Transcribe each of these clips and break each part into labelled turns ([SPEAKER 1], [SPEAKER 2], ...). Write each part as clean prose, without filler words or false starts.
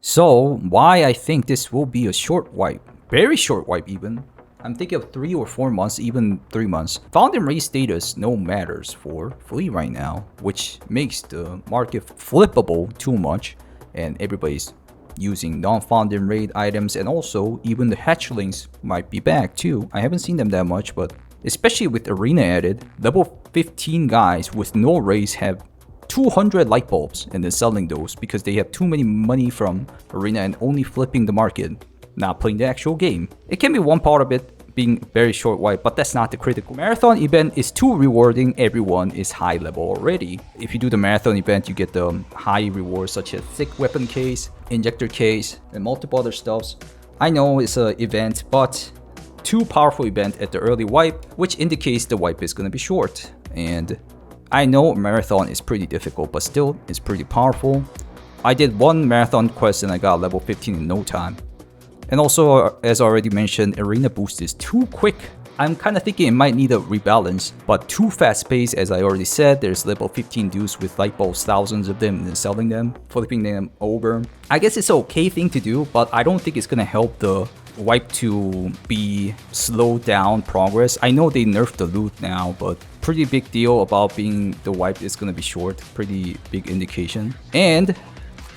[SPEAKER 1] So why I think this will be a short wipe, very short wipe even. I'm thinking of 3 or 4 months, even 3 months. Found and raid status no matters for Flea right now, which makes the market flippable too much, and everybody's using non-found and raid items, and also even the hatchlings might be back too. I haven't seen them that much, but especially with arena added, level 15 guys with no raids have 200 light bulbs and then selling those because they have too many money from arena and only flipping the market, not playing the actual game. It can be one part of it being very short wipe, but that's not the critical. Marathon event is too rewarding. Everyone is high level already. If you do the marathon event, you get the high rewards such as thick weapon case, injector case, and multiple other stuffs. I know it's an event, but too powerful event at the early wipe, which indicates the wipe is going to be short. And I know marathon is pretty difficult, but still it's pretty powerful. I did one marathon quest and I got level 15 in no time. And also, as already mentioned, arena boost is too quick. I'm kind of thinking it might need a rebalance, but too fast paced. As I already said, there's level 15 dudes with light bulbs, thousands of them, and then selling them, flipping them over. I guess it's an okay thing to do, but I don't think it's gonna help the wipe to be slowed down progress. I know they nerfed the loot now, but pretty big deal about being the wipe is gonna be short. Pretty big indication. And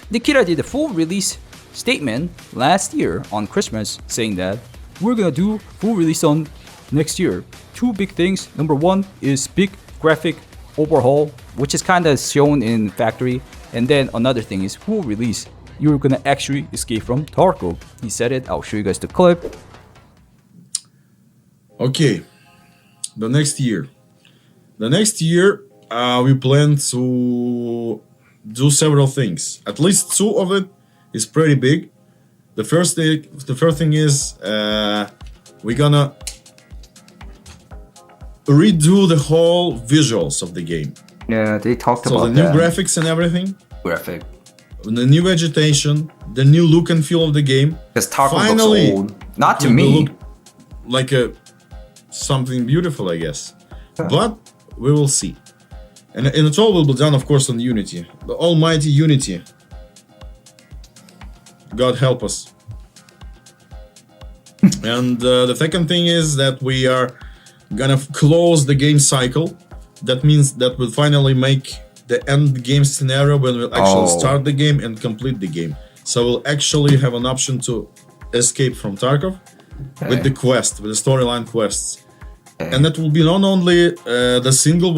[SPEAKER 1] Nikita did a full release statement last year on Christmas saying that we're gonna do full release on next year. 2 big things. Number 1 is big graphic overhaul, which is kind of shown in factory, and then another thing is full release. You're gonna actually escape from Tarkov. He said it. I'll show you guys the clip.
[SPEAKER 2] Okay, the next year we plan to do several things. At least 2 of it is pretty big. The first thing is we're gonna redo the whole visuals of the game.
[SPEAKER 1] Yeah, they talked
[SPEAKER 2] about the new graphics and everything.
[SPEAKER 1] Graphic.
[SPEAKER 2] The new vegetation, the new look and feel of the game.
[SPEAKER 1] Because Tarkov looks old. Not to me.
[SPEAKER 2] Look like something beautiful, I guess. But we will see. And it all will be done, of course, on Unity. The almighty Unity. God help us. And the second thing is that we are gonna close the game cycle. That means that we'll finally make the end game scenario when we'll actually start the game and complete the game. So we'll actually have an option to escape from Tarkov with the quest, with the storyline quests. And that will be not only the single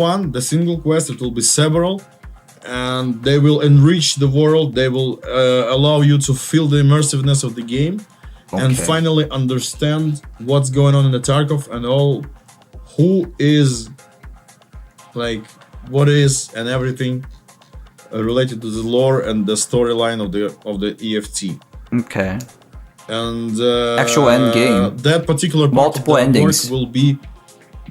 [SPEAKER 2] quest, it will be several. And they will enrich the world, they will allow you to feel the immersiveness of the game and finally understand what's going on in the Tarkov and all, who is, like, what is, and everything related to the lore and the storyline of the EFT.
[SPEAKER 1] Okay.
[SPEAKER 2] And
[SPEAKER 1] actual end game.
[SPEAKER 2] That particular part
[SPEAKER 1] multiple
[SPEAKER 2] of the
[SPEAKER 1] endings
[SPEAKER 2] work will be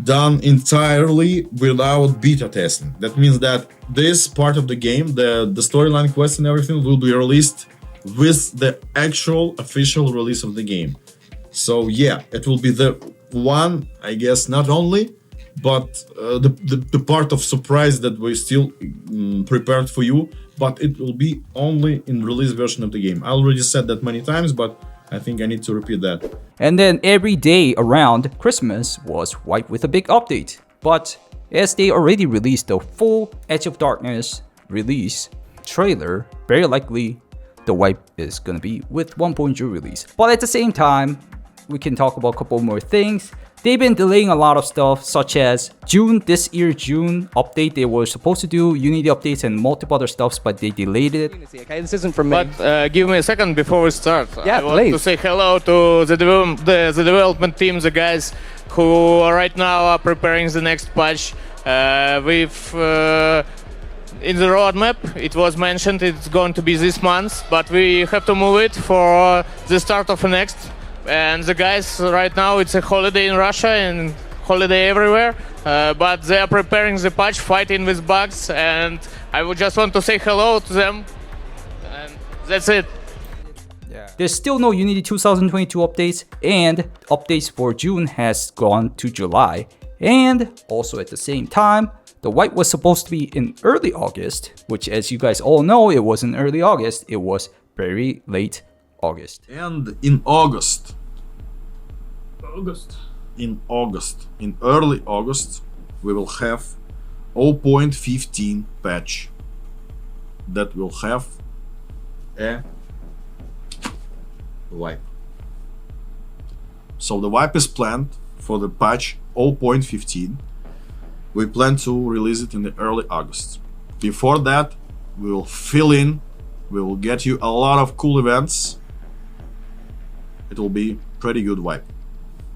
[SPEAKER 2] done entirely without beta testing. That means that this part of the game, the storyline quest and everything, will be released with the actual official release of the game. So yeah, it will be the one, I guess, not only, but the part of surprise that we still prepared for you, but it will be only in release version of the game. I already said that many times, but I think I need to repeat that.
[SPEAKER 1] And then every day around Christmas was wiped with a big update. But as they already released the full Edge of Darkness release trailer, very likely the wipe is gonna be with 1.0 release. But at the same time, we can talk about a couple more things. They've been delaying a lot of stuff, such as this year June update. They were supposed to do Unity updates and multiple other stuffs, but they delayed it.
[SPEAKER 3] Okay, this isn't from me.
[SPEAKER 4] But give me a second before we start.
[SPEAKER 3] Yeah,
[SPEAKER 4] I want to say hello to the development team, the guys who right now are preparing the next patch. In the roadmap, it was mentioned it's going to be this month, but we have to move it for the start of the next. And the guys right now, it's a holiday in Russia and holiday everywhere, but they are preparing the patch, fighting with bugs, and I would just want to say hello to them, and that's it.
[SPEAKER 1] There's still no Unity 2022 updates, and updates for June has gone to July. And also at the same time, the wipe was supposed to be in early August, which, as you guys all know, it wasn't early August, it was very late August.
[SPEAKER 2] And in August, in early August, we will have 0.15 patch that will have a wipe. So the wipe is planned for the patch 0.15. We plan to release it in the early August. Before that, we will fill in, we will get you a lot of cool events. It will be pretty good wipe.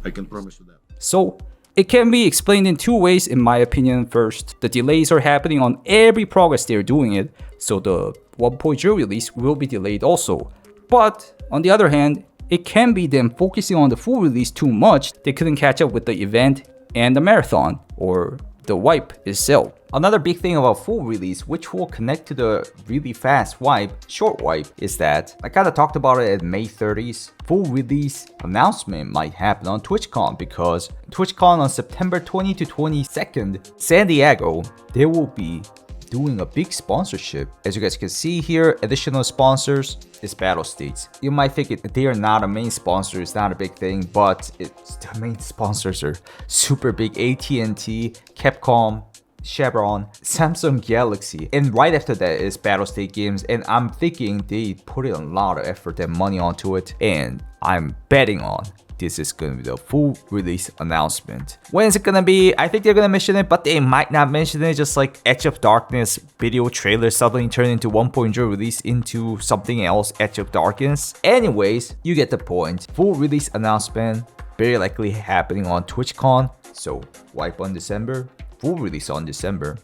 [SPEAKER 2] I can promise you that.
[SPEAKER 1] So it can be explained in two ways in my opinion. First, the delays are happening on every progress they're doing it, so the 1.0 release will be delayed also. But on the other hand, it can be them focusing on the full release too much. They couldn't catch up with the event and the marathon or the wipe itself. Another big thing about full release, which will connect to the really fast wipe, short wipe, is that I kind of talked about it at May 30th. Full release announcement might happen on TwitchCon, because TwitchCon on September 20 to 22nd, San Diego, they will be doing a big sponsorship. As you guys can see here, additional sponsors is Battle States. You might think they are not a main sponsor, it's not a big thing, but the main sponsors are super big. AT&T, Capcom, Chevron, Samsung Galaxy, and right after that is Battle State Games, and I'm thinking they put in a lot of effort and money onto it, and I'm betting on this is gonna be the full release announcement. When is it gonna be? I think they're gonna mention it, but they might not mention it, just like Edge of Darkness video trailer suddenly turned into 1.0 release into something else, Edge of Darkness. Anyways, you get the point. Full release announcement, very likely happening on TwitchCon, so wipe on December, full release on December.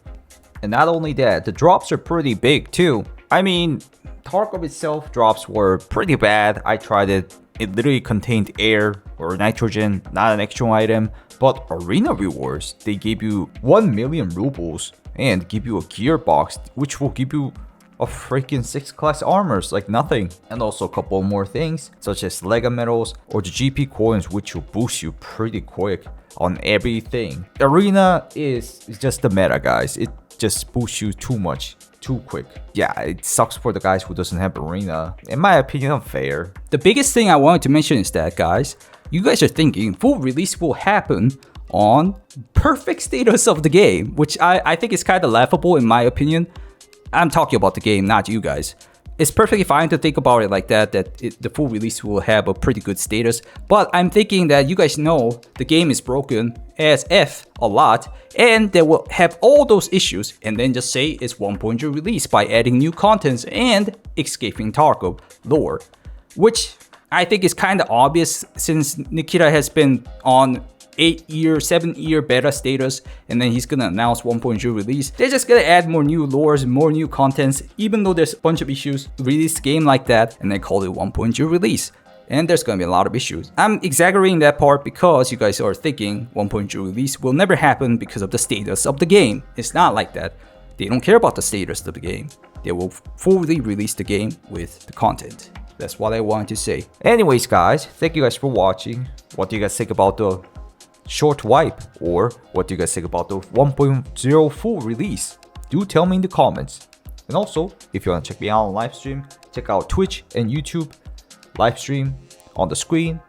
[SPEAKER 1] And not only that, the drops are pretty big too. I mean, Tarkov itself drops were pretty bad. I tried it. It literally contained air or nitrogen, not an extra item. But Arena rewards, they gave you 1 million rubles and give you a gearbox, which will give you a freaking 6 class armors, like nothing. And also a couple more things, such as Lega medals or the GP coins, which will boost you pretty quick on everything. Arena is just the meta, guys. It just boosts you too much, too quick. Yeah, it sucks for the guys who doesn't have Arena. In my opinion, unfair. The biggest thing I wanted to mention is that, guys, you guys are thinking full release will happen on perfect status of the game, which I think is kind of laughable in my opinion. I'm talking about the game, not you guys. It's perfectly fine to think about it like that, the full release will have a pretty good status. But I'm thinking that you guys know the game is broken as F a lot, and they will have all those issues and then just say it's 1.0 release by adding new contents and escaping Tarkov lore. Which I think is kind of obvious since Nikita has been on 8-year, 7-year beta status, and then he's gonna announce 1.0 release. They're just gonna add more new lores, more new contents, even though there's a bunch of issues. Release the game like that, and they call it 1.0 release. And there's gonna be a lot of issues. I'm exaggerating that part because you guys are thinking 1.0 release will never happen because of the status of the game. It's not like that. They don't care about the status of the game. They will fully release the game with the content. That's what I wanted to say. Anyways, guys, thank you guys for watching. What do you guys think about the short wipe, or what do you guys think about the 1.0 full release? Do tell me in the comments. And also, if you want to check me out on live stream, check out Twitch and YouTube live stream on the screen.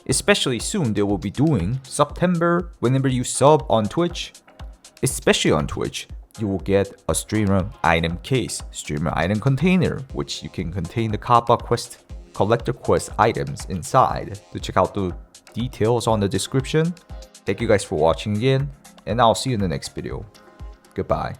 [SPEAKER 1] Especially soon they will be doing September. Whenever you sub on Twitch, especially on Twitch, you will get a streamer item case, streamer item container, which you can contain the Kappa quest, collector quest items inside. To check out the details on the description. Thank you guys for watching again, and I'll see you in the next video. Goodbye.